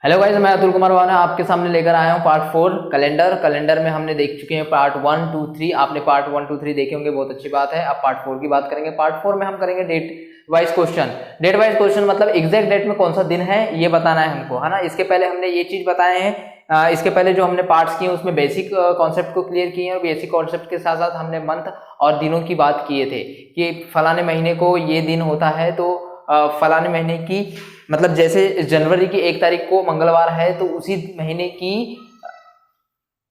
Hello guys, मैं अतुल कुमार वाना आपके सामने लेकर आया हूँ पार्ट 4 कैलेंडर में हमने देख चुके हैं पार्ट 1, 2, 3। आपने पार्ट 1, 2, 3 देखे होंगे, बहुत अच्छी बात है। अब पार्ट 4 की बात करेंगे। पार्ट 4 में हम करेंगे डेट वाइज क्वेश्चन मतलब एग्जैक्ट डेट में कौन सा दिन है ये बताना है हमको, है ना। इसके पहले हमने ये चीज बताए हैं, इसके पहले जो हमने पार्ट्स किए उसमें बेसिक कॉन्सेप्ट को क्लियर किए हैं और बेसिक कॉन्सेप्ट के साथ साथ हमने मंथ और दिनों की बात किए थे कि फलाने महीने को ये दिन होता है, तो फलाने महीने की मतलब जैसे जनवरी की 1 तारीख को मंगलवार है तो उसी महीने की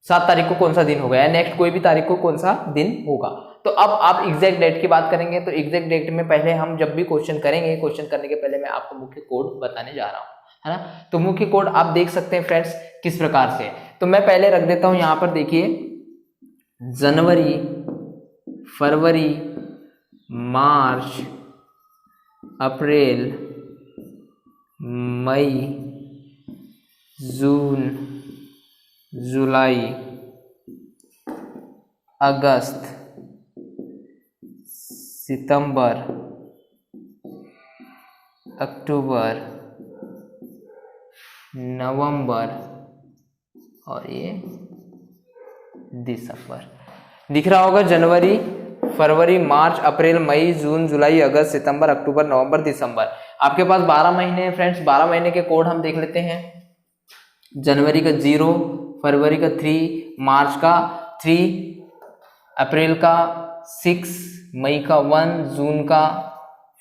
7 तारीख को कौन सा दिन होगा या नेक्स्ट कोई भी तारीख को कौन सा दिन होगा। तो अब आप एग्जैक्ट डेट की बात करेंगे। तो एग्जैक्ट डेट में पहले हम जब भी क्वेश्चन करेंगे, क्वेश्चन करने के पहले मैं आपको मुख्य कोड बताने जा रहा हूँ, है ना। तो मुख्य कोड आप देख सकते हैं फ्रेंड्स किस प्रकार से। तो मैं पहले रख देता हूँ यहाँ पर, देखिए जनवरी, फरवरी, मार्च, अप्रैल, मई, जून, जुलाई, अगस्त, सितंबर, अक्टूबर, नवंबर और ये दिसंबर। दिख रहा होगा जनवरी, फरवरी, मार्च, अप्रैल, मई, जून, जुलाई, अगस्त, सितंबर, अक्टूबर, नवंबर, दिसंबर। आपके पास 12 महीने हैं फ्रेंड्स। 12 महीने के कोड हम देख लेते हैं। जनवरी का 0, फरवरी का 3, मार्च का 3, अप्रैल का 6, मई का 1, जून का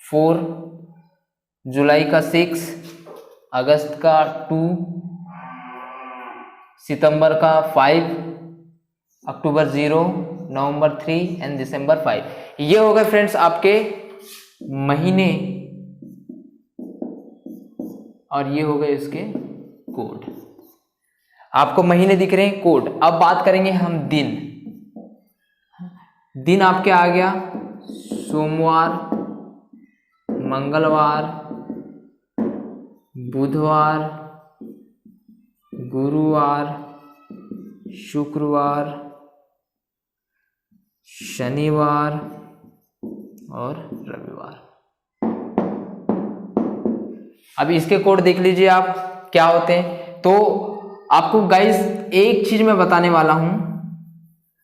4, जुलाई का 6, अगस्त का 2, सितंबर का 5, अक्टूबर 0, नवंबर 3 एंड दिसंबर 5। ये हो गए फ्रेंड्स आपके महीने और ये हो गए इसके कोड। आपको महीने दिख रहे हैं, कोड। अब बात करेंगे हम दिन। दिन आपके आ गया सोमवार, मंगलवार, बुधवार, गुरुवार, शुक्रवार, शनिवार और रविवार। अब इसके कोड देख लीजिए आप क्या होते हैं। तो आपको गाइस एक चीज मैं बताने वाला हूं,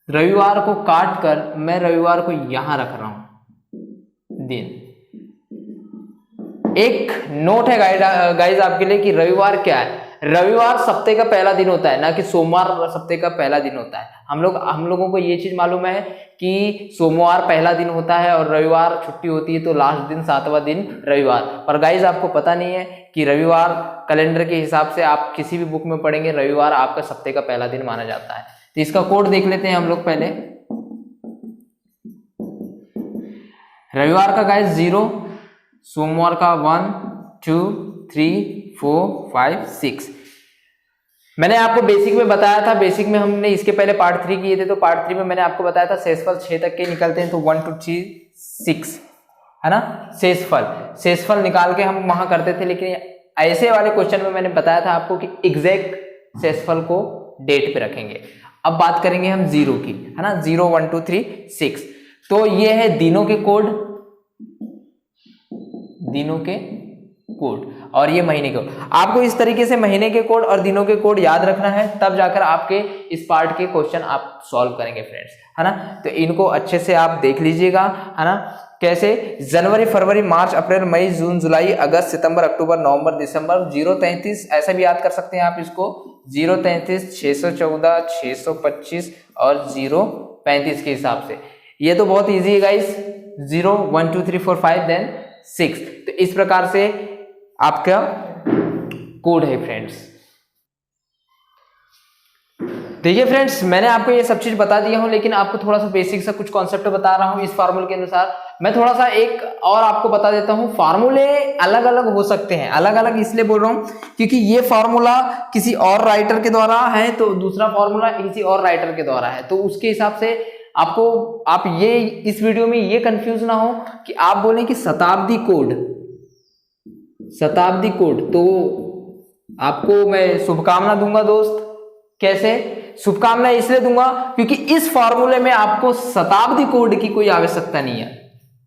रविवार को काट कर मैं रविवार को यहां रख रहा हूं दिन। एक नोट है गाइस आपके लिए कि रविवार क्या है। रविवार सप्ताह का पहला दिन होता है, ना कि सोमवार सप्ताह का पहला दिन होता है। हम लोगों को ये चीज मालूम है कि सोमवार पहला दिन होता है और रविवार छुट्टी होती है, तो लास्ट दिन 7वां दिन रविवार। पर गाइस आपको पता नहीं है कि रविवार कैलेंडर के हिसाब से आप किसी भी बुक में पढ़ेंगे रविवार आपका सप्ताह का पहला दिन माना जाता है। तो इसका कोड देख लेते हैं हम लोग पहले। रविवार का गाइस 0, सोमवार का 1, 2, 3, 4, 5, 6। मैंने आपको बेसिक में बताया था, बेसिक में हमने इसके पहले पार्ट 3 किए थे। तो पार्ट 3 में मैंने आपको बताया था शेषफल 6 तक के निकलते हैं, तो 1, 2, 3, 6, है ना। शेषफल निकाल के हम वहां करते थे, लेकिन ऐसे वाले क्वेश्चन में मैंने बताया था आपको कि एग्जैक्ट शेषफल को डेट पे रखेंगे। अब बात करेंगे हम 0 की, है ना। 0, 1, 2, 3, 6। तो ये है दिनों के कोड, दिनों के कोड, और ये महीने के कोड। आपको इस तरीके से महीने के कोड और दिनों के कोड याद रखना है, तब जाकर आपके इस पार्ट के क्वेश्चन आप सॉल्व करेंगे फ्रेंड्स, है ना। तो इनको अच्छे से आप देख लीजिएगा, है ना। कैसे? जनवरी, फरवरी, मार्च, अप्रैल, मई, जून, जुलाई, अगस्त, सितंबर, अक्टूबर, नवंबर, दिसंबर। 033 ऐसा भी याद कर सकते हैं आप इसको, 033, 614, 625 और 035 के हिसाब से। ये तो बहुत इजी है गाइस। 0, 1, 2, 3, 4, 5 देन 6। तो इस प्रकार से आपका कोड है फ्रेंड्स। देखिए फ्रेंड्स, मैंने आपको ये सब चीज बता दिया हूं, लेकिन आपको थोड़ा सा बेसिक सा कुछ कॉन्सेप्ट बता रहा हूं इस फार्मूले के अनुसार। मैं थोड़ा सा एक और आपको बता देता हूं, फार्मूले अलग अलग हो सकते हैं। अलग अलग इसलिए बोल रहा हूं क्योंकि ये फार्मूला किसी और राइटर के द्वारा है, तो दूसरा फार्मूला किसी और राइटर के द्वारा है। तो उसके हिसाब से आप ये इस वीडियो में ये कंफ्यूज ना हो कि आप बोलें कि शताब्दी कोड। तो आपको मैं शुभकामना दूंगा दोस्त। कैसे शुभकामना इसलिए दूंगा क्योंकि इस फार्मूले में आपको शताब्दी कोड की कोई आवश्यकता नहीं है।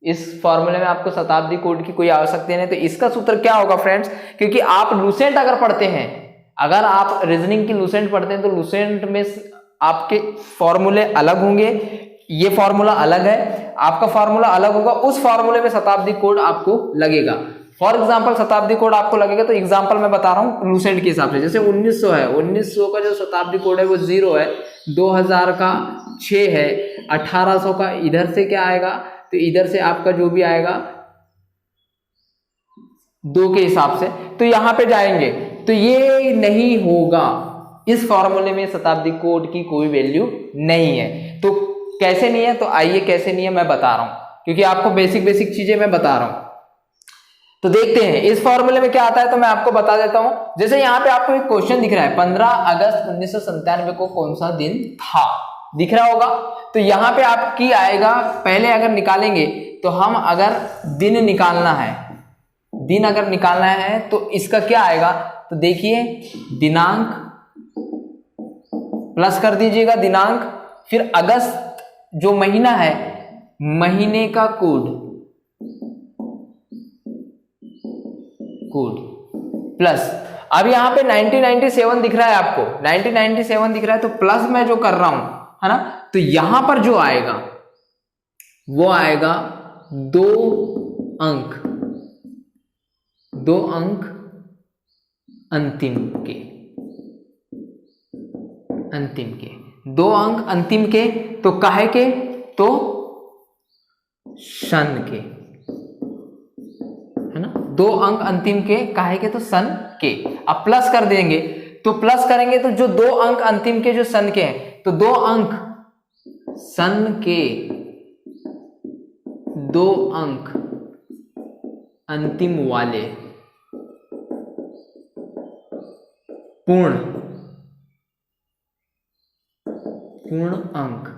इस फॉर्मूले में आपको शताब्दी कोड की कोई आवश्यकता नहीं। तो इसका सूत्र क्या होगा फ्रेंड्स, क्योंकि आप लूसेंट अगर पढ़ते हैं, अगर आप रीजनिंग की लूसेंट पढ़ते हैं तो लूसेंट में आपके फॉर्मूले अलग होंगे, ये फॉर्मूला अलग है, आपका फॉर्मूला अलग होगा, उस फॉर्मूले में शताब्दी कोड आपको लगेगा। फॉर एग्जांपल शताब्दी कोड आपको लगेगा, तो एग्जांपल मैं बता रहा हूँ लूसेंट के हिसाब से। जैसे 1900 है, 1900 का जो शताब्दी कोड है वो 0 है, 2000 का 6 है, 1800 का इधर से क्या आएगा, तो इधर से आपका जो भी आएगा 2 के हिसाब से, तो यहां पे जाएंगे तो ये नहीं होगा, इस फॉर्मूले में शताब्दी कोड की कोई वैल्यू नहीं है। तो कैसे नहीं है, तो आइए कैसे नहीं है मैं बता रहा हूं, क्योंकि आपको बेसिक चीजें मैं बता रहा हूं। तो देखते हैं इस फॉर्मूले में क्या आता है, तो मैं आपको बता देता हूं। जैसे यहाँ पे आपको एक क्वेश्चन दिख रहा है, 15 अगस्त 1997 को कौन सा दिन था, दिख रहा होगा। तो यहाँ पे आपकी आएगा, पहले अगर निकालेंगे तो हम अगर दिन निकालना है, दिन अगर निकालना है तो इसका क्या आएगा, तो देखिए दिनांक प्लस कर दीजिएगा दिनांक, फिर अगस्त जो महीना है, महीने का कोड प्लस, अब यहां पे 1997 दिख रहा है आपको, 1997 दिख रहा है, तो प्लस मैं जो कर रहा हूं, है ना, तो यहां पर जो आएगा वो आएगा 2 अंक, 2 अंक अंतिम के, 2 अंक अंतिम के, तो काहे के, तो सन के, है ना, 2 अंक अंतिम के, काहे के, तो सन के। अब प्लस कर देंगे, तो प्लस करेंगे तो जो 2 अंक अंतिम के जो सन के हैं, तो 2 अंक सन के, 2 अंक अंतिम वाले पूर्ण अंक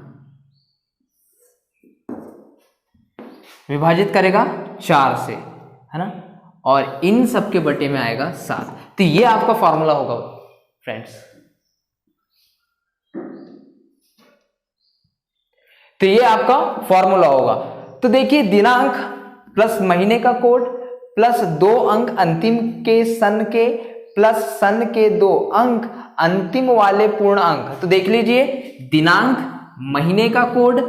विभाजित करेगा 4 से, है ना, और इन सब के बटे में आएगा 7। तो ये आपका फॉर्मूला होगा फ्रेंड्स। तो ये आपका फॉर्मूला होगा। तो देखिए दिनांक प्लस महीने का कोड प्लस 2 अंक अंतिम के सन के प्लस सन के 2 अंक अंतिम वाले पूर्ण अंक। तो देख लीजिए दिनांक, महीने का कोड,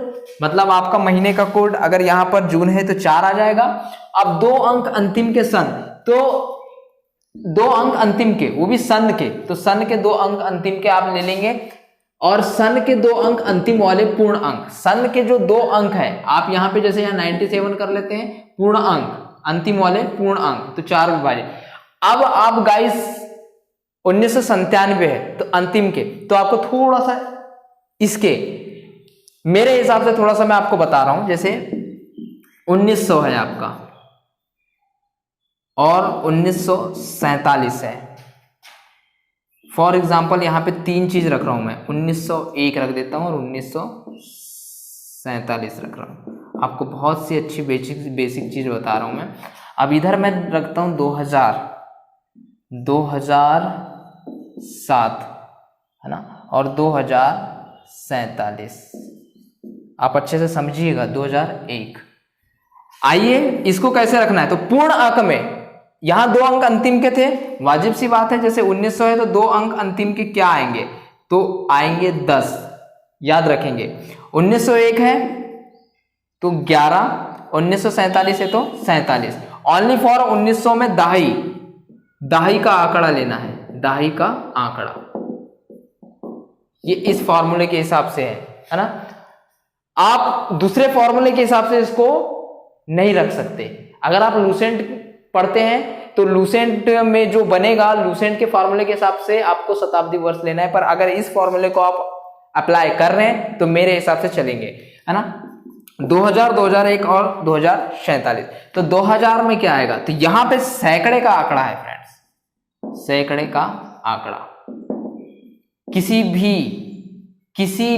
मतलब आपका महीने का कोड अगर यहां पर जून है तो 4 आ जाएगा। अब 2 अंक अंतिम के सन, तो 2 अंक अंतिम के, वो भी सन के, तो सन के 2 अंक अंतिम के आप ले लेंगे, और सन के 2 अंक अंतिम वाले पूर्ण अंक, सन के जो 2 अंक है, आप यहां पे जैसे यहाँ 97 कर लेते हैं, पूर्ण अंक अंतिम वाले पूर्ण अंक, तो 4 विभाजित। अब आप गाइस 1997 है तो अंतिम के, तो आपको थोड़ा सा इसके, मेरे हिसाब से थोड़ा सा मैं आपको बता रहा हूं, जैसे 1900 है आपका और 1947 है। फॉर एग्जाम्पल यहां पे 3 चीज रख रहा हूं मैं, 1901 रख देता हूं और 1947 रख रहा हूं। आपको बहुत सी अच्छी बेसिक चीज बता रहा हूं मैं। अब इधर मैं रखता हूं 2007, है ना, और 2047, आप अच्छे से समझिएगा 2001। आइए इसको कैसे रखना है, तो पूर्ण अंक में यहां 2 अंक अंतिम के थे, वाजिब सी बात है, जैसे 1900 है तो 2 अंक अंतिम के क्या आएंगे, तो आएंगे 10, याद रखेंगे। 1901 है तो 11, 1947 है तो 47। ओनली फॉर 1900 में दाही का आंकड़ा लेना है, दाही का आंकड़ा, ये इस फॉर्मूले के हिसाब से है ना। आप दूसरे फॉर्मूले के हिसाब से इसको नहीं रख सकते। अगर आप लूसेंट पढ़ते हैं तो लूसेंट में जो बनेगा, लूसेंट के फॉर्मूले के हिसाब से आपको शताब्दी वर्ष लेना है, पर अगर इस फॉर्मूले को आप अप्लाई कर रहे हैं तो मेरे हिसाब से चलेंगे, है ना। 2000, 2001 और 2047। तो 2000 में क्या आएगा, तो यहां पे सैकड़े का आंकड़ा है फ्रेंड्स, सैकड़े का आंकड़ा। किसी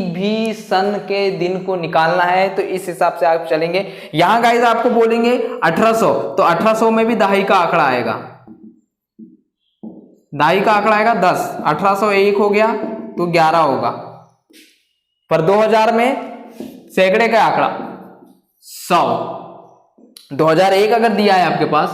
भी सन के दिन को निकालना है तो इस हिसाब से आप चलेंगे। यहां गाइस आपको बोलेंगे 1800, तो 1800 में भी दहाई का आंकड़ा आएगा, दहाई का आंकड़ा आएगा 10, 1801 हो गया तो 11 होगा, पर 2000 में सैकड़े का आंकड़ा 100, 2001 अगर दिया है आपके पास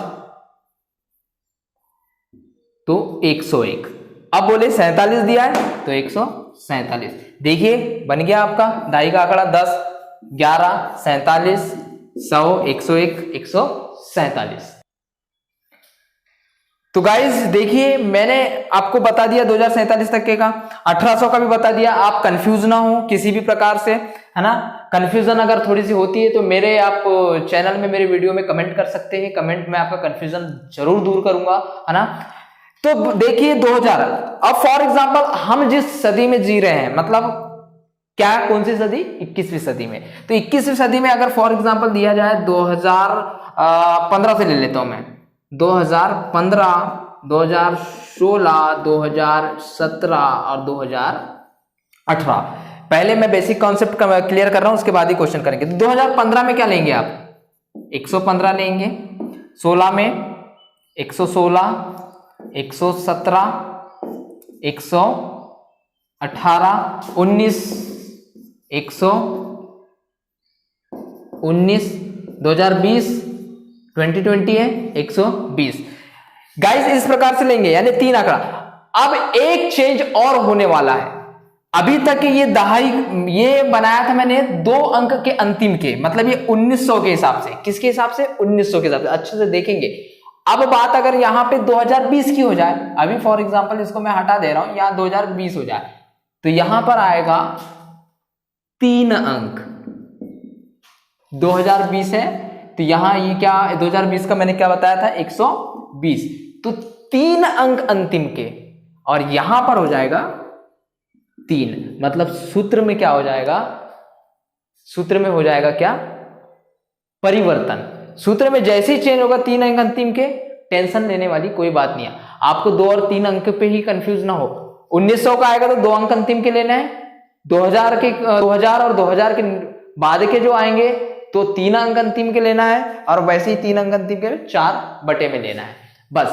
तो 101। अब बोले 47 दिया है तो 147। देखिए बन गया आपका दाई का आंकड़ा 10, 11, 47, 100, 101, 147। तो गाइज देखिए मैंने आपको बता दिया 2047 तक के का, 1800 का भी बता दिया। आप कंफ्यूज ना हो किसी भी प्रकार से, है ना। कंफ्यूजन अगर थोड़ी सी होती है तो मेरे आप चैनल में मेरे वीडियो में कमेंट कर सकते हैं, कमेंट में आपका कंफ्यूजन जरूर दूर करूंगा, है ना। तो देखिए 2000, अब फॉर एग्जांपल हम जिस सदी में जी रहे हैं, मतलब क्या, कौन सी सदी, 21वीं सदी में। तो 21वीं सदी में अगर फॉर एग्जांपल दिया जाए 2015 से ले लेता हूं मैं, 2015, 2016, 2017 और 2018। पहले मैं बेसिक कॉन्सेप्ट क्लियर कर रहा हूं, उसके बाद ही क्वेश्चन करेंगे। तो 2015 में क्या लेंगे आप, 115 लेंगे, 16 में 116, 117, 118, 19, 119, 2020, 2020 है 120। गाइस इस प्रकार से लेंगे, यानी 3 आंकड़ा। अब एक चेंज और होने वाला है। अभी तक ये दहाई ये बनाया था मैंने 2 अंक के अंतिम के, मतलब ये 1900 के हिसाब से। किसके हिसाब से, 1900 के हिसाब से। अच्छे से देखेंगे। अब बात अगर यहां पे 2020 की हो जाए, अभी फॉर एग्जांपल इसको मैं हटा दे रहा हूं, यहां 2020 हो जाए, तो यहां पर आएगा 3 अंक। 2020 है तो यहां ये क्या, 2020 का मैंने क्या बताया था, 120, तो 3 अंक अंतिम के, और यहां पर हो जाएगा 3। मतलब सूत्र में क्या हो जाएगा, सूत्र में हो जाएगा क्या, परिवर्तन। सूत्र में जैसे ही चेंज होगा 3 अंक अंतिम के, टेंशन लेने वाली कोई बात नहीं है। आपको 2 और 3 अंक पे ही कंफ्यूज ना हो। 1900 का आएगा तो 2 अंक अंतिम के लेना है, 2000 और 2000 के बाद के जो आएंगे तो 3 अंक अंतिम के लेना है, और वैसे ही 3 अंक अंतिम के 4 बटे में लेना है बस।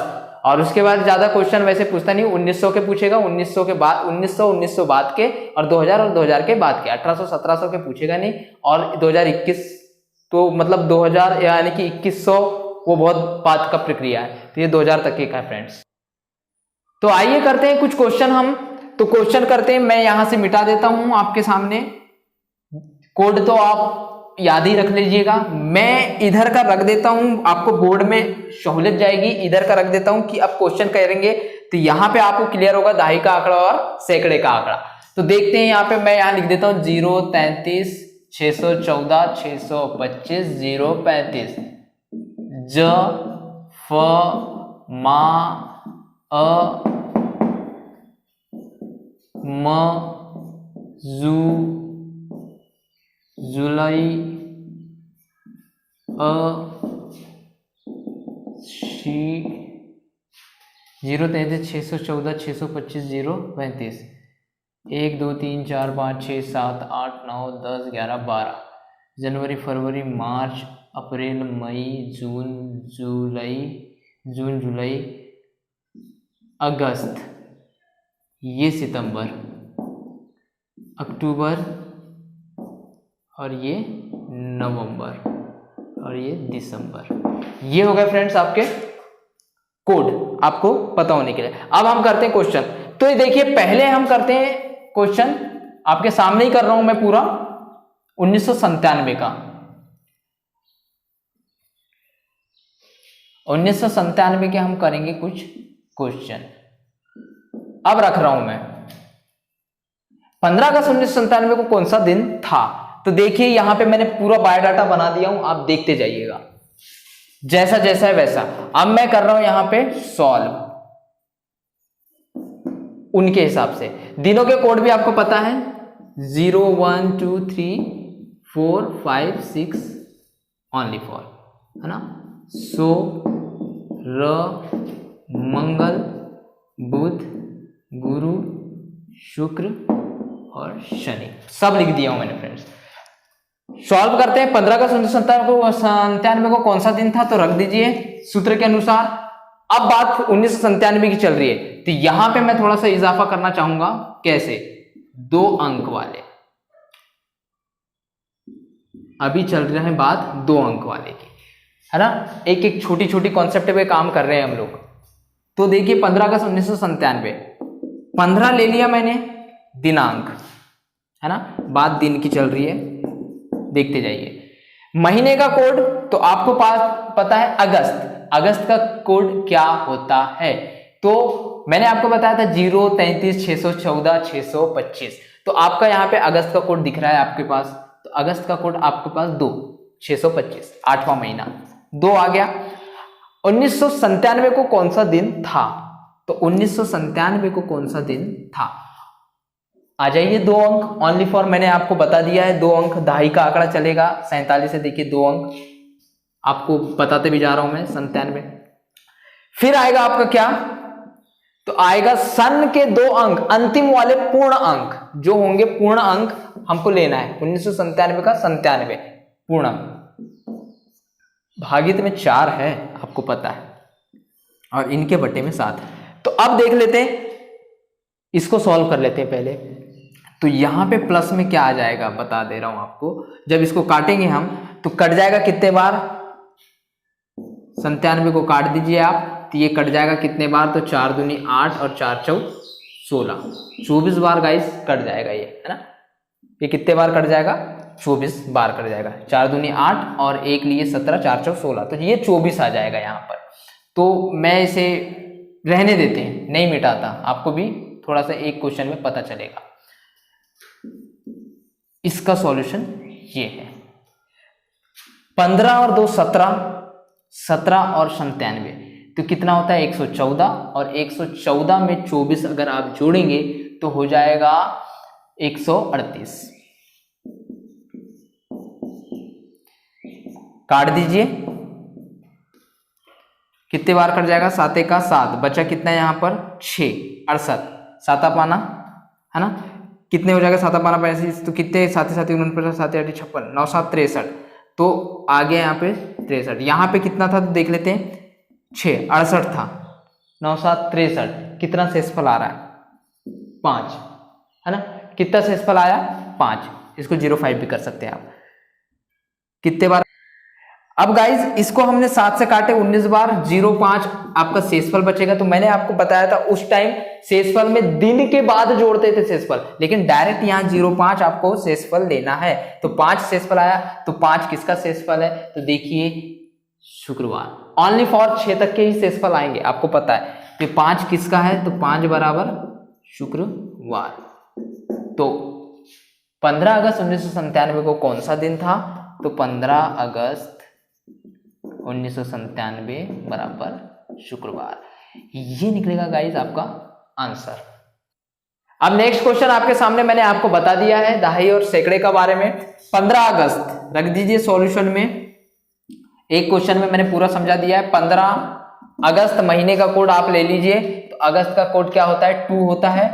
और उसके बाद ज्यादा क्वेश्चन वैसे पूछता नहीं, 1900 के पूछेगा, 1900 के बाद 1900 बाद के, और 2000 के बाद के, 1800 1700 के पूछेगा नहीं। और 2021 तो मतलब 2000 यानी कि 2100 वो बहुत बात का प्रक्रिया है, तो ये 2000 तक के का है फ्रेंड्स। तो आइए करते हैं कुछ क्वेश्चन हम। तो क्वेश्चन करते हैं, मैं यहां से मिटा देता हूं आपके सामने। कोड तो आप याद ही रख लीजिएगा, मैं इधर का रख देता हूं, आपको बोर्ड में सहूलियत जाएगी। इधर का रख देता हूं कि अब क्वेश्चन करेंगे तो यहां पे आपको क्लियर होगा दहाई का आंकड़ा और सैकड़े का आंकड़ा। तो देखते हैं, यहां पे मैं यहां लिख देता हूं 0, 33, 614, 625, 0, 35, ज, फ, मा, अ, म, जू, जुलाई, अ, शी, 0, 33, 614, 625, 0, 35, 1, 2, 3, 4, 5, 6, 7, 8, 9, 10, 11, 12, जनवरी, फरवरी, मार्च, अप्रैल, मई, जून, जुलाई, अगस्त, ये सितंबर, अक्टूबर, और ये नवंबर, और ये दिसंबर। ये हो गए फ्रेंड्स आपके कोड, आपको पता होने के लिए। अब हम करते हैं क्वेश्चन। तो ये देखिए, पहले हम करते हैं क्वेश्चन, आपके सामने ही कर रहा हूं मैं पूरा, 1997 का। 1997 के हम करेंगे कुछ क्वेश्चन। अब रख रहा हूं मैं 15 अगस्त 1997 को कौन सा दिन था। तो देखिए यहां पे मैंने पूरा बायोडाटा बना दिया हूं, आप देखते जाइएगा, जैसा जैसा है वैसा। अब मैं कर रहा हूं यहां पे सॉल्व उनके हिसाब से। दिनों के कोड भी आपको पता है, 0, 1, 2, 3, 4, 5, 6 ओनली 4, है ना। सो, र, मंगल, बुध, गुरु, शुक्र और शनि, सब लिख दिया हूं मैंने फ्रेंड्स। सॉल्व करते हैं। 15 अगस्त 1997 को कौन सा दिन था, तो रख दीजिए सूत्र के अनुसार। अब बात 1997 की चल रही है, तो यहां पे मैं थोड़ा सा इजाफा करना चाहूंगा। कैसे, 2 अंक वाले, अभी चल रहे हैं बात 2 अंक वाले की, है ना। एक एक छोटी छोटी कॉन्सेप्ट पे काम कर रहे हैं हम लोग। तो देखिए 15 अगस्त 1997, 15 ले लिया मैंने, दिनांक है ना, बात दिन की चल रही है, देखते जाइए। महीने का कोड तो आपको पास पता है अगस्त, अगस्त का कोड क्या होता है, तो मैंने आपको बताया था 0, 33, 614, 625, तो आपका यहाँ पे अगस्त का कोड दिख रहा है आपके पास, तो अगस्त का कोड आपके पास 2, 625, 8वां महीना 2 आ गया। 1997 को कौन सा दिन था, तो 1997 को कौन सा दिन था, आ जाइए 2 अंक ओनली फॉर, मैंने आपको बता दिया है 2 अंक, दहाई का आंकड़ा चलेगा 47 से, देखिए 2 अंक आपको बताते भी जा रहा हूं मैं 97। फिर आएगा आपका क्या, तो आएगा सन के 2 अंक, अंतिम वाले पूर्ण अंक जो होंगे, पूर्ण अंक हमको लेना है 1997 का 97 पूर्ण अंक, भागित में 4 है आपको पता है, और इनके बटे में 7 है। तो अब देख लेते हैं, इसको सॉल्व कर लेते हैं पहले। तो यहां पे प्लस में क्या आ जाएगा बता दे रहा हूं आपको, जब इसको काटेंगे हम तो कट जाएगा कितने बार, 97 को काट दीजिए आप, तो ये कट जाएगा कितने बार, तो 4 दूनी 8 और 4 चौ 16, 24 बार गाइस कट जाएगा ये, है ना, ये कितने बार कट जाएगा, 24 बार कट जाएगा, 4 दूनी 8 और 1 लिए 17, 4 चौ 16, तो ये 24 आ जाएगा यहाँ पर। तो मैं इसे रहने देते हैं, नहीं मिटाता, आपको भी थोड़ा सा एक क्वेश्चन में पता चलेगा। इसका सॉल्यूशन ये है, 15 और 2 17, 17 और 97, तो कितना होता है 114, और 114 में 24 अगर आप जोड़ेंगे तो हो जाएगा 138, काट दीजिए, कितने बार कट जाएगा, 7 का 7, बचा कितना है यहाँ पर 6, 68, 7 पाना है ना, कितने हो जाएगा 7 पाना 85, तो कितने 7 7 49, 7 8 56, 9 7 63, तो आ गया यहाँ पे 63, यहाँ पे कितना था तो देख लेते हैं, 6 68 था, 9 7 63, कितना शेषफल आ रहा है 5, है ना, कितना शेषफल आया 5, इसको 05 भी कर सकते हैं आप, कितने बार। अब गाइज इसको हमने 7 से काटे 19 बार, 05 आपका शेषफल बचेगा। तो मैंने आपको बताया था उस टाइम शेषफल में दिन के बाद जोड़ते थे शेषफल, लेकिन डायरेक्ट यहाँ 05 आपको शेषफल लेना है, तो 5 शेषफल आया, तो 5 किसका शेषफल है, तो देखिए शुक्रवार, ओनली फॉर 6 तक के ही शेषफल आएंगे, आपको पता है, तो 5 किसका है, तो 5 बराबर शुक्रवार। तो 15 अगस्त 1997 को कौन सा दिन था, तो 15 अगस्त 1997 बराबर शुक्रवार, ये निकलेगा गाइज आपका आंसर। अब नेक्स्ट क्वेश्चन आपके सामने मैंने आपको बता दिया है दहाई और सैकड़े का बारे में। 15 अगस्त रख दीजिए सॉल्यूशन में, एक क्वेश्चन में मैंने पूरा समझा दिया है। 15 अगस्त महीने का कोड आप ले लीजिए, तो अगस्त का कोड क्या होता है 2 होता है।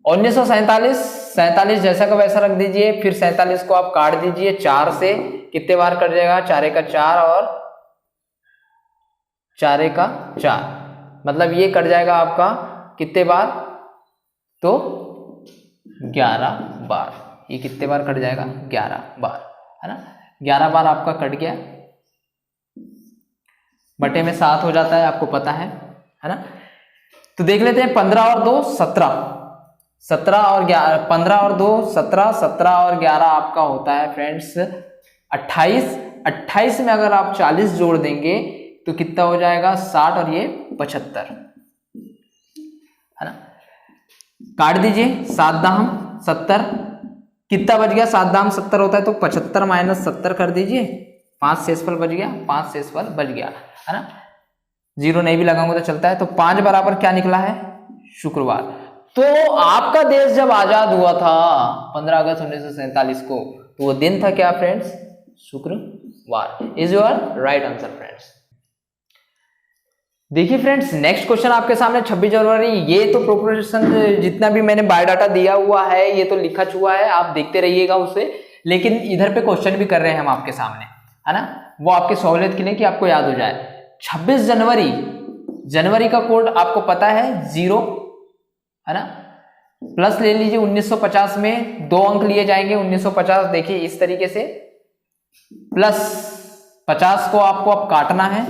1947 जैसा का वैसा रख दीजिए, फिर 47 को आप काट दीजिए 4 से, कितने बार कट जाएगा, 4 का 4 और 4 का 4, मतलब ये कट जाएगा आपका कितने बार, तो 11 बार, ये कितने बार कट जाएगा 11 बार, है ना, 11 बार आपका कट गया, बटे में 7 हो जाता है, आपको पता है ना। तो देख लेते हैं 15 और 2 17, 17 और 11, 15 और 2 17, 17 और 11 आपका होता है फ्रेंड्स 28, 28 में अगर आप 40 जोड़ देंगे तो कितना हो जाएगा 60 और ये 75, है ना, काट दीजिए 7 दाम 70, कितना बच गया, 7 दाम 70 होता है, तो 75 माइनस 70 कर दीजिए, 5 शेषफल बच गया, 5 शेषफल बच गया, है ना, 0 नहीं भी लगाऊंगा तो चलता है। तो 5 बराबर क्या निकला है शुक्रवार। तो आपका देश जब आजाद हुआ था 15 अगस्त 1947 को, तो वो दिन था क्या फ्रेंड्स, शुक्रवार। Is your right answer friends. देखिए फ्रेंड्स नेक्स्ट क्वेश्चन आपके सामने 26 जनवरी, ये तो प्रोपोर्शन जितना भी मैंने बायोडाटा दिया हुआ है ये तो लिखा हुआ है, आप देखते रहिएगा उसे, लेकिन इधर पे क्वेश्चन भी कर रहे हैं हम आपके सामने, है ना, वो आपकी सहूलियत के लिए कि आपको याद हो जाए। 26 जनवरी, जनवरी का कोड आपको पता है 0, है ना, प्लस ले लीजिए 1950 में 2 अंक लिए जाएंगे, 1950 देखिए इस तरीके से, प्लस 50 को आपको अब काटना है,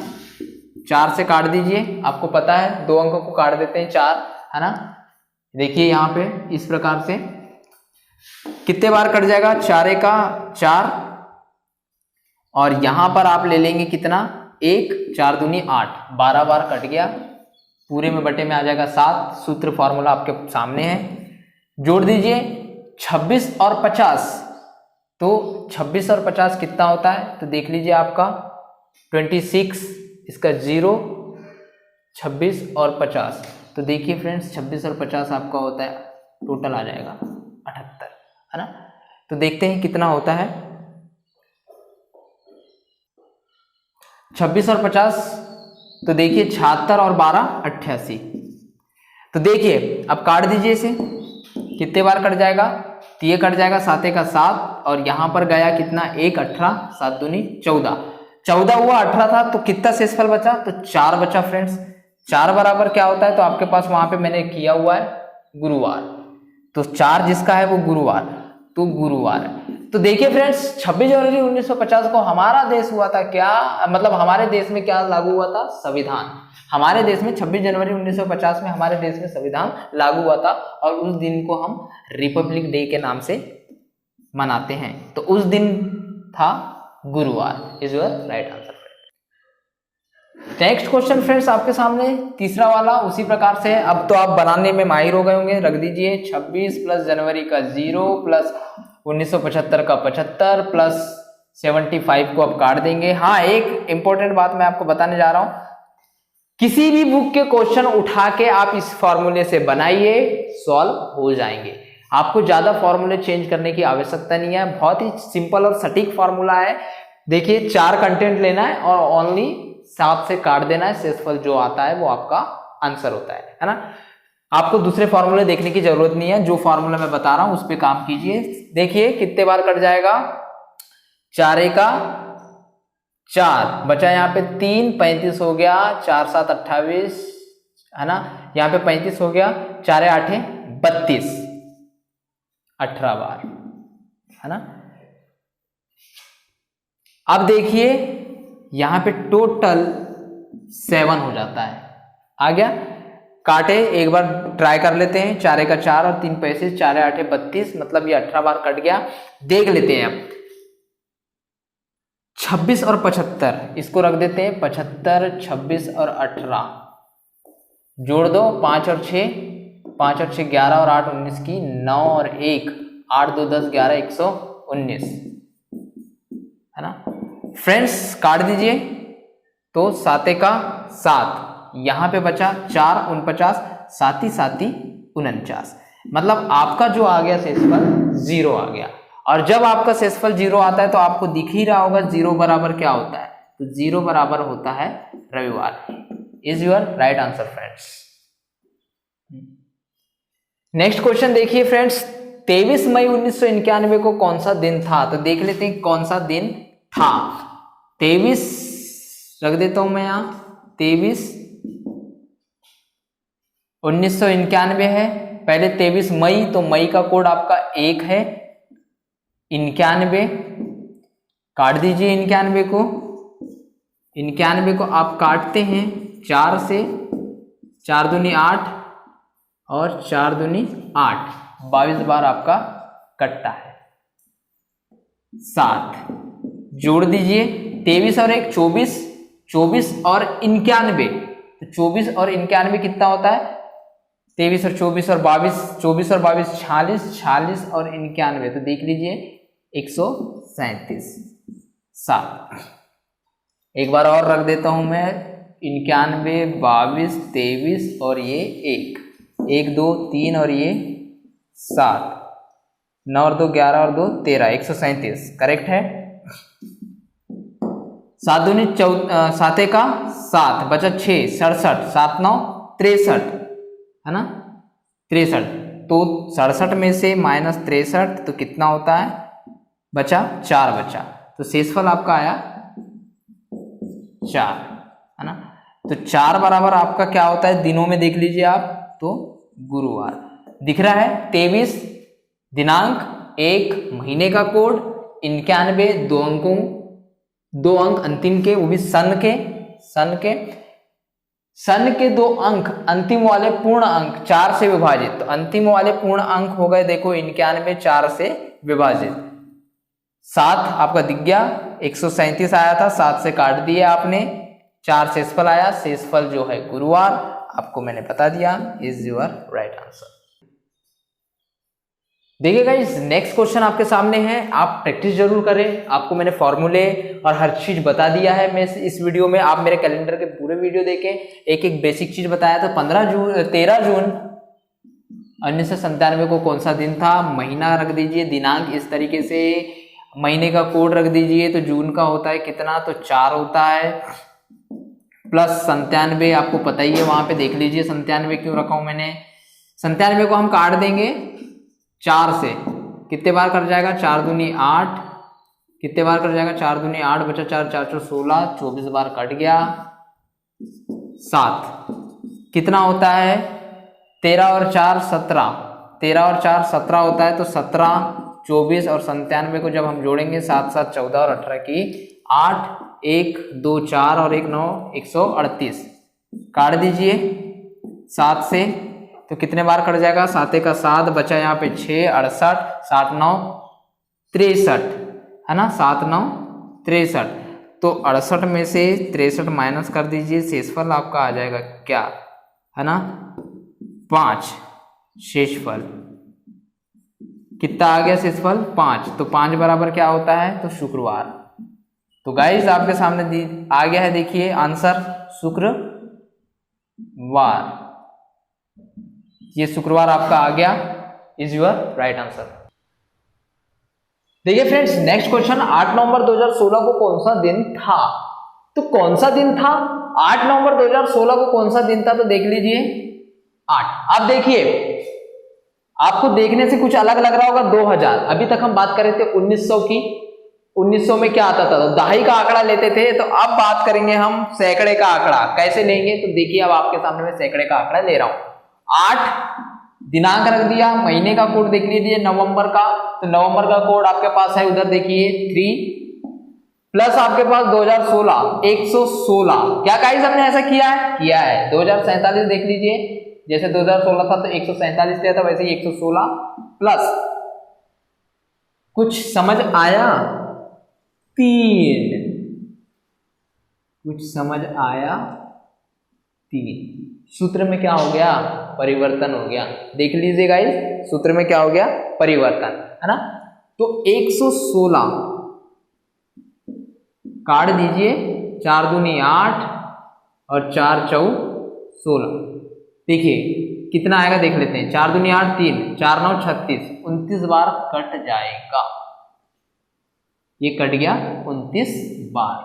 4 से काट दीजिए, आपको पता है 2 अंकों को काट देते हैं 4, है ना, देखिए यहाँ पे इस प्रकार से कितने बार कट जाएगा, 4 का 4, और यहां पर आप ले लेंगे कितना, 1, 4 दूनी 8, 12 बार कट गया, पूरे में बटे में आ जाएगा 7। सूत्र फॉर्मूला आपके सामने है, जोड़ दीजिए 26 और 50, तो 26 और 50 कितना होता है, तो देख लीजिए आपका 26, इसका 0, 26 और 50, तो देखिए फ्रेंड्स 26 और 50 आपका होता है, टोटल आ जाएगा 78, है ना। तो देखते हैं कितना होता है, 26 और 50, तो देखिए 76 और 12 88। तो देखिए अब काट दीजिए इसे, कितने बार कट जाएगा, तो ये कट जाएगा 7 का 7, और यहां पर गया कितना, 1, 18, 7 दूनी 14, 14 हुआ, 18 था, तो कितना शेषफल बचा, तो 4 बचा फ्रेंड्स। 4 बराबर क्या होता है, तो आपके पास वहां पे मैंने किया हुआ है गुरुवार, तो 4 जिसका है वो गुरुवार, तो गुरुवार है। तो देखिए फ्रेंड्स 26 जनवरी 1950 को हमारा देश हुआ था क्या, मतलब हमारे देश में क्या लागू हुआ था, संविधान। हमारे देश में 26 जनवरी 1950 में हमारे देश में संविधान लागू हुआ था, और उस दिन को हम रिपब्लिक डे के नाम से मनाते हैं, तो उस दिन था गुरुवार, is your right answer. Next question friends आपके सामने तीसरा वाला उसी प्रकार से, अब तो आप बनाने में माहिर हो गए होंगे। रख दीजिए 26 प्लस जनवरी का 0 प्लस 1975 का 75 प्लस 75 को आप काट देंगे। हाँ, एक इंपॉर्टेंट बात मैं आपको बताने जा रहा हूं, किसी भी बुक के क्वेश्चन उठा के आप इस फॉर्मूले से बनाइए, सॉल्व हो जाएंगे। आपको ज्यादा फॉर्मूले चेंज करने की आवश्यकता नहीं है, बहुत ही सिंपल और सटीक फॉर्मूला है। देखिए 4 कंटेंट लेना है और ओनली 7 से काट देना है, शेषफल जो आता है वो आपका आंसर होता है ना। आपको दूसरे फॉर्मूले देखने की जरूरत नहीं है, जो फॉर्मूला मैं बता रहा हूं उस पे काम कीजिए। देखिए कितने बार कट जाएगा, 4 का 4 बचा, यहाँ पे 3, 35 हो गया, 4 7 28, है ना, यहाँ पे 35 हो गया, 4 8 32, 18 बार, है ना। अब देखिए यहां पे टोटल 7 हो जाता है, आ गया। काटे एक बार ट्राई कर लेते हैं, 4 का 4 और 3 पैसे, 4 8 32, मतलब ये 18 बार कट गया। देख लेते हैं अब 26 और 75, इसको रख देते हैं 75, 26 और 18 जोड़ दो, 5 और 6, 5 और 6 11 और 8 19 की, 9 और 1 8 2 10 11 119, है ना फ्रेंड्स। काट दीजिए, तो 7 का 7, यहां पे बचा 4 49, 7 7 49, मतलब आपका जो आ गया शेषफल 0 आ गया। और जब आपका शेषफल 0 आता है तो आपको दिख ही रहा होगा 0 बराबर क्या होता है, तो 0 बराबर होता है रविवार, is your right answer friends. Next question देखिए फ्रेंड्स, 23 मई 1991 को कौन सा दिन था, तो देख लेते हैं कौन सा दिन था। 23 रख देता हूं मैं यहां, 23 1991 है, पहले 23 मई, तो मई का कोड आपका 1 है, 91 काट दीजिए, 91 को आप काटते हैं 4 से, 4 दूनी 8 और 4 दूनी 8, 22 बार आपका कटता है। 7 जोड़ दीजिए, 23 और 1 24, 24 और 91, तो 24 और 91 कितना होता है, 23 और 24 और 22, 24 और 22 46, 46 और 91, तो देख लीजिए 137। 7 एक बार और रख देता हूं मैं, 91 22 23 और ये 1 2 3 और ये 7, 9 और 2 11 और 2 13, 137 करेक्ट है। 7 दूनी 7 का 7 बचा 6 67, 7 9 63, है ना 63, तो 67 में से माइनस 63, तो कितना होता है, बचा 4 बचा, तो शेषफल आपका आया 4, है ना। तो 4 बराबर आपका क्या होता है, दिनों में देख लीजिए आप, तो गुरुवार दिख रहा है। 23 दिनांक, 1 महीने का कोड, 91 2 अंक अंतिम के, वो भी सन के, सन के दो अंक अंतिम वाले पूर्ण अंक 4 से विभाजित, तो अंतिम वाले पूर्ण अंक हो गए देखो 91, 4 से विभाजित। 7 आपका दिख गया, 137 आया था, 7 से काट दिया आपने, 4 शेषफल आया, शेषफल जो है गुरुवार, आपको मैंने बता दिया, इज योर राइट आंसर। देखिए गाइस नेक्स्ट क्वेश्चन आपके सामने है, आप प्रैक्टिस जरूर करें, आपको मैंने फॉर्मूले और हर चीज बता दिया है मैं इस वीडियो में, आप मेरे कैलेंडर के पूरे वीडियो देखें, एक एक बेसिक चीज बताया। तो 13 जून 1997 को कौन सा दिन था, महीना रख दीजिए, दिनांक इस तरीके से, महीने का कोड रख दीजिए, तो जून का होता है कितना, तो 4 होता है, प्लस 97 आपको पता ही है, वहां पे देख लीजिए 97 क्यों रखा हूं मैंने। 97 को हम काट देंगे 4 से, कितने बार कट जाएगा, 4 दूनी 8, कितने बार कट जाएगा, 4 दूनी 8, बचा 4, 4 4 16, 24 बार कट गया, 7 कितना होता है, 13 और 4 17, 13 और 4 17 होता है, तो 17, 24 और 97 को जब हम जोड़ेंगे 7 7 14 और 18 की 8, 1 2 4 और 1 9, 138 काट दीजिए 7 से, तो कितने बार कट जाएगा, 7 का 7, बचा यहाँ पे 6, 68, 7 9 63 है ना, 7 9 63, तो 68 में से 63 माइनस कर दीजिए, शेषफल आपका आ जाएगा क्या, है ना 5, शेषफल कितना आ गया, शेषफल 5, तो 5 बराबर क्या होता है, तो शुक्रवार। तो गाइस आपके सामने आ गया है, देखिए आंसर शुक्रवार, ये शुक्रवार आपका आ गया, इज योर राइट आंसर। देखिए फ्रेंड्स नेक्स्ट क्वेश्चन, 8 नवंबर 2016 को कौन सा दिन था, तो कौन सा दिन था, 8 नवंबर 2016 को कौन सा दिन था, तो देख लीजिए 8। आप देखिए आपको देखने से कुछ अलग लग रहा होगा, 2000, अभी तक हम बात कर रहे थे 1900 की, 1900 में क्या आता था, तो दहाई का आंकड़ा लेते थे, तो अब बात करेंगे हम सैकड़े का आंकड़ा, कैसे लेंगे, तो देखिए अब आपके सामने मैं सैकड़े का आंकड़ा ले रहा हूं। 8 दिनांक रख दिया, महीने का कोड देख लीजिए नवंबर का, तो नवंबर का कोड आपके पास है उधर देखिए 3, प्लस आपके पास 2016 116, क्या गाइस हमने ऐसा किया है 2047 देख लीजिए, जैसे 2016 था तो 147 दिया था, वैसे ही 116 प्लस कुछ समझ आया 3, कुछ समझ आया 3, सूत्र में क्या हो गया, परिवर्तन हो गया, देख लीजिए गाइस सूत्र में क्या हो गया, परिवर्तन, है ना। तो 116 काट दीजिए, 4 दूनी 8 और 4 चौ 16, देखिए कितना आएगा देख लेते हैं, 4 दूनी 8 3, 4 9 36, 29 बार कट जाएगा, ये कट गया 29 बार।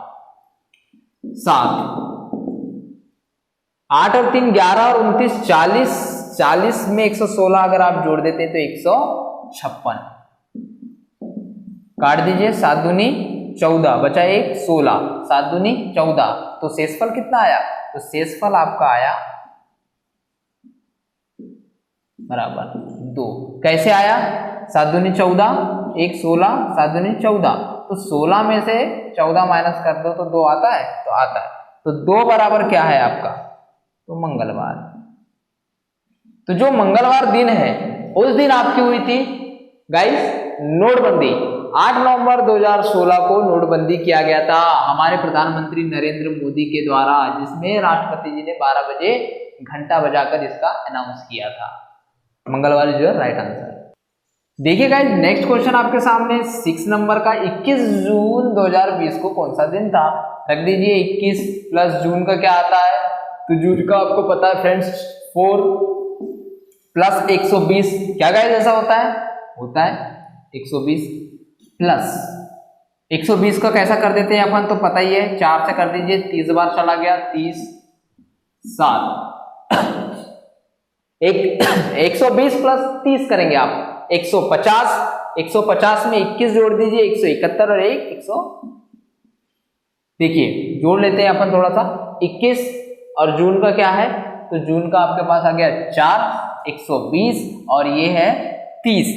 7 8 और 3 11 और 29 40, 40 में 116 अगर आप जोड़ देते हैं तो 156 काट दीजिए, 7 दूनी 14, बचा 1 16, 7 दूनी 14, तो शेषफल कितना आया, तो शेषफल आपका आया बराबर 2। कैसे आया, 7 दूनी 14, 1 16, 7 दूनी 14, तो 16 में से 14 माइनस कर दो तो 2 आता है, तो आता है, तो 2 बराबर क्या है आपका, तो मंगलवार। तो जो मंगलवार दिन है उस दिन आपकी हुई थी गाइस नोटबंदी, 8 नवंबर 2016 को नोटबंदी किया गया था हमारे प्रधानमंत्री नरेंद्र मोदी के द्वारा, जिसमें राष्ट्रपति जी ने 12 बजे घंटा बजाकर इसका अनाउंस किया था। मंगलवार इज योर राइट आंसर। देखिए गाइस नेक्स्ट क्वेश्चन आपके सामने 6 नंबर का, 21 जून 2020 को कौन सा दिन था, रख दीजिए 21 प्लस जून का क्या आता है, तो जून का आपको पता है फ्रेंड्स 4 प्लस 120, क्या गाइस ऐसा होता है 120 प्लस 120 का कैसा कर देते हैं अपन, तो पता ही है 4 से कर दीजिए, 30 बार चला गया, 30 7 120 प्लस 30 करेंगे आप 150, 150 में 21 जोड़ दीजिए 171 और 100, देखिए जोड़ लेते हैं अपन थोड़ा सा, 21 और जून का क्या है, तो जून का आपके पास आ गया 4, 120 और ये है 30,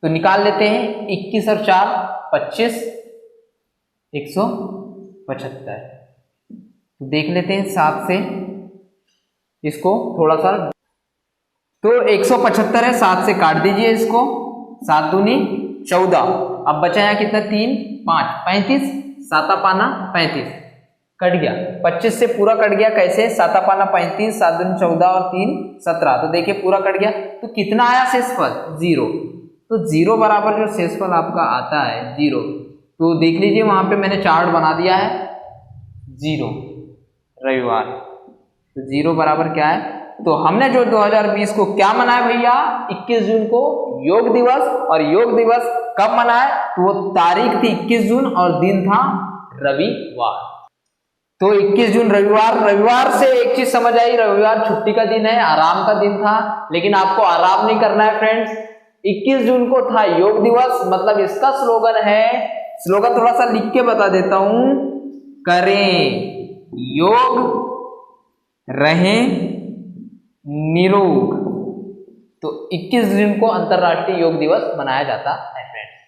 तो निकाल लेते हैं 21 और 4 25, 175, तो देख लेते हैं 7 से इसको थोड़ा सा, तो 175 है, 7 से काट दीजिए इसको, 7 दूनी 14। अब बचा यहाँ कितना, 3 5 35, 7 पाना 35 कट गया, 25 से पूरा कट गया। कैसे, 7 पाना 35, 7 दूनी 14 और 3 17, तो देखिए पूरा कट गया। तो कितना आया शेषफल, 0। तो 0 बराबर जो शेषफल आपका आता है 0, तो देख लीजिए वहां पे मैंने चार्ट बना दिया है 0 रविवार, तो 0 बराबर क्या है। तो हमने जो 2020 को क्या मनाया भैया, 21 जून को योग दिवस, और योग दिवस कब मनाया, तो वो तारीख थी 21 जून और दिन था रविवार। तो 21 जून रविवार, रविवार से एक चीज समझ आई, रविवार छुट्टी का दिन है, आराम का दिन था, लेकिन आपको आराम नहीं करना है फ्रेंड्स। 21 जून को था योग दिवस, मतलब इसका स्लोगन है, स्लोगन थोड़ा सा लिख के बता देता हूं, करें योग रहें निरोग। तो 21 जून को अंतरराष्ट्रीय योग दिवस मनाया जाता है फ्रेंड्स।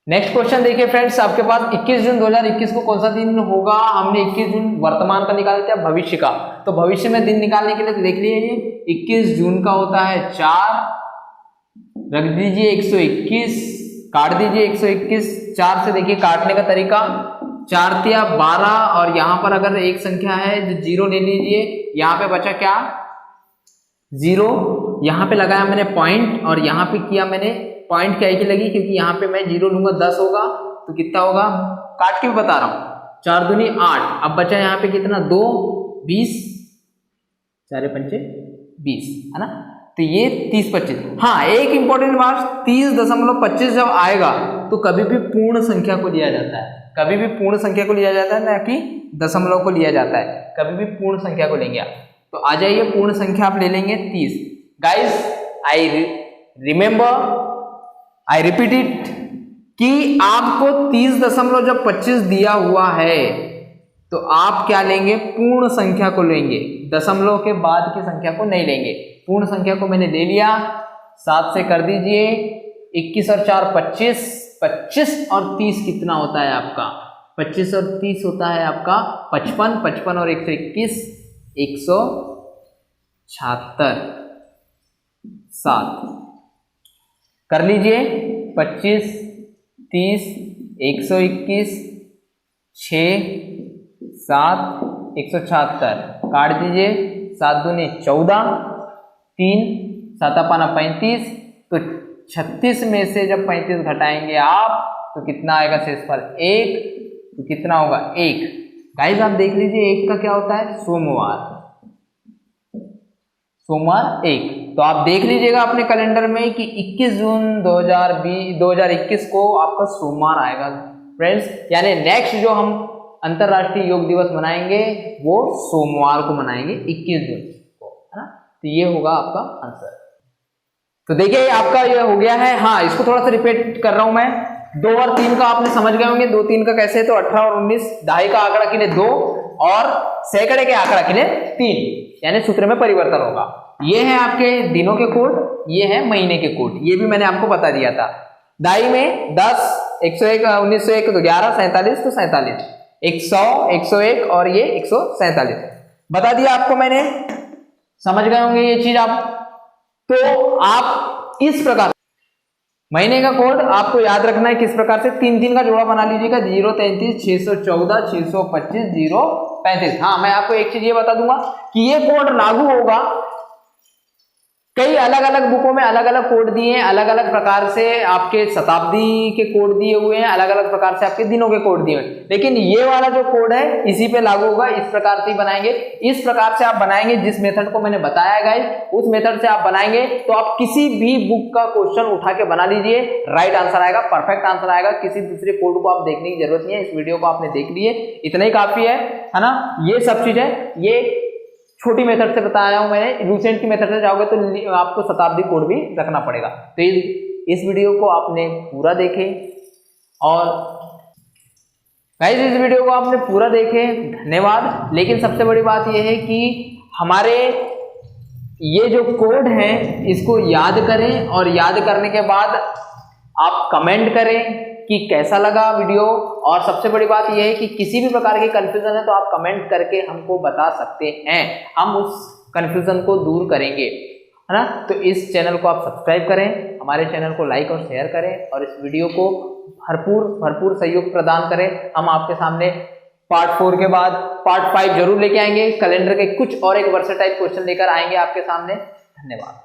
नेक्स्ट क्वेश्चन देखिए फ्रेंड्स, आपके पास 21 जून 2021 को कौन सा दिन होगा। हमने 21 जून वर्तमान का निकाल दिया, भविष्य का, तो भविष्य में दिन निकालने के लिए तो देख लीजिए 21 जून का होता है 4, रख दीजिए 121, काट दीजिए 121, 4 से देखिए काटने का तरीका, 4 तिया 12, और यहां पर अगर एक संख्या है जो 0 ले लीजिए, यहां पे बचा क्या 0, यहां पे लगाया मैंने पॉइंट, और यहां पे किया मैंने पॉइंट क्या की लगी, क्योंकि यहां पे मैं 0 लूंगा 10 होगा, तो कितना होगा, काट के भी बता रहा हूं, 4 दूनी 8, अब बचा यहाँ पे कितना 2 20, 4 पंचे 20 है ना, तो ये 30 25। हाँ, एक इंपॉर्टेंट बात, 30.25 जब आएगा तो कभी भी पूर्ण संख्या को लिया जाता है, कभी भी पूर्ण संख्या को लिया जाता है, ना कि दशमलव को लिया जाता है, कभी भी पूर्ण संख्या को लेंगे आप। तो आ जाइए, पूर्ण संख्या आप ले लेंगे 30। Guys I remember, I repeat it, कि आपको 30.25 दिया हुआ है, तो आप क्या लेंगे, पूर्ण संख्या को लेंगे, दशमलव के बाद की संख्या को नहीं लेंगे। पूर्ण संख्या को मैंने ले लिया, 7 से कर दीजिए, 21 और 4 25, 25 और 30 कितना होता है आपका, 25 और 30 होता है आपका 55, 55 और 121 176, 7 कर लीजिए, 25 30 121 6 7 176, काट दीजिए, 7 दूनी 14, 3 7 पाना 35, तो 36 में से जब 35 घटाएंगे आप तो कितना आएगा शेषफल 1, तो कितना होगा 1। गाइस आप देख लीजिए 1 का क्या होता है, सोमवार, सोमवार 1। तो आप देख लीजिएगा अपने कैलेंडर में कि 21 जून 2021 को आपका सोमवार आएगा फ्रेंड्स, यानी नेक्स्ट जो हम अंतरराष्ट्रीय योग दिवस मनाएंगे वो सोमवार को मनाएंगे 21 जून को, है ना। तो ये होगा आपका आंसर। तो देखिए आपका ये हो गया है। हाँ, इसको थोड़ा सा रिपीट कर रहा हूं मैं, 2 और 3 का आपने समझ गए होंगे, 2 3 का कैसे है, तो 18 और 19, दहाई का आंकड़ा के लिए 2 और सैकड़े के आंकड़ा के लिए 3, यानी सूत्र में परिवर्तन होगा। ये है आपके दिनों के कोड, ये है महीने के कोड, ये भी मैंने आपको बता दिया था। दाई में 10 101 1901 तो 11 47 तो 47 100 101 और ये 147 बता दिया आपको मैंने, समझ गए होंगे ये चीज आप। तो आप इस प्रकार महीने का कोड आपको याद रखना है, किस प्रकार से 3 का जोड़ा बना लीजिएगा, 033 614 625 035। हाँ, मैं आपको एक चीज ये बता दूंगा कि ये कोड लागू होगा, कई अलग अलग बुकों में अलग अलग कोड दिए हैं, अलग अलग प्रकार से आपके शताब्दी के कोड दिए हुए हैं, अलग अलग प्रकार से आपके दिनों के कोड दिए हुए हैं, लेकिन ये वाला जो कोड है इसी पे लागू होगा। इस प्रकार से ही बनाएंगे, इस प्रकार से आप बनाएंगे, जिस मेथड को मैंने बताया है गाइस, उस मेथड से आप बनाएंगे तो आप किसी भी बुक का क्वेश्चन उठा के बना लीजिए, राइट आंसर आएगा, परफेक्ट आंसर आएगा। किसी दूसरे कोड को आप देखने की जरूरत नहीं है, इस वीडियो को आपने देख लिए, इतना ही काफी है ना। ये सब चीज है, ये छोटी मेथड से बताया हूं मैंने, रिसेंट की मेथड से जाओगे तो आपको शताब्दी कोड भी रखना पड़ेगा। तो इस वीडियो को आपने पूरा देखें और गाइस इस वीडियो को आपने पूरा देखें, धन्यवाद। लेकिन सबसे बड़ी बात यह है कि हमारे ये जो कोड है इसको याद करें और याद करने के बाद आप कमेंट करें, कि कैसा लगा वीडियो, और सबसे बड़ी बात यह है कि किसी भी प्रकार की कंफ्यूजन है तो आप कमेंट करके हमको बता सकते हैं, हम उस कंफ्यूजन को दूर करेंगे, है ना। तो इस चैनल को आप सब्सक्राइब करें, हमारे चैनल को लाइक और शेयर करें, और इस वीडियो को भरपूर सहयोग प्रदान करें। हम आपके सामने पार्ट 4 के बाद पार्ट 5 जरूर लेके आएंगे, कैलेंडर के कुछ और एक वर्सेटाइल क्वेश्चन लेकर आएंगे आपके सामने। धन्यवाद।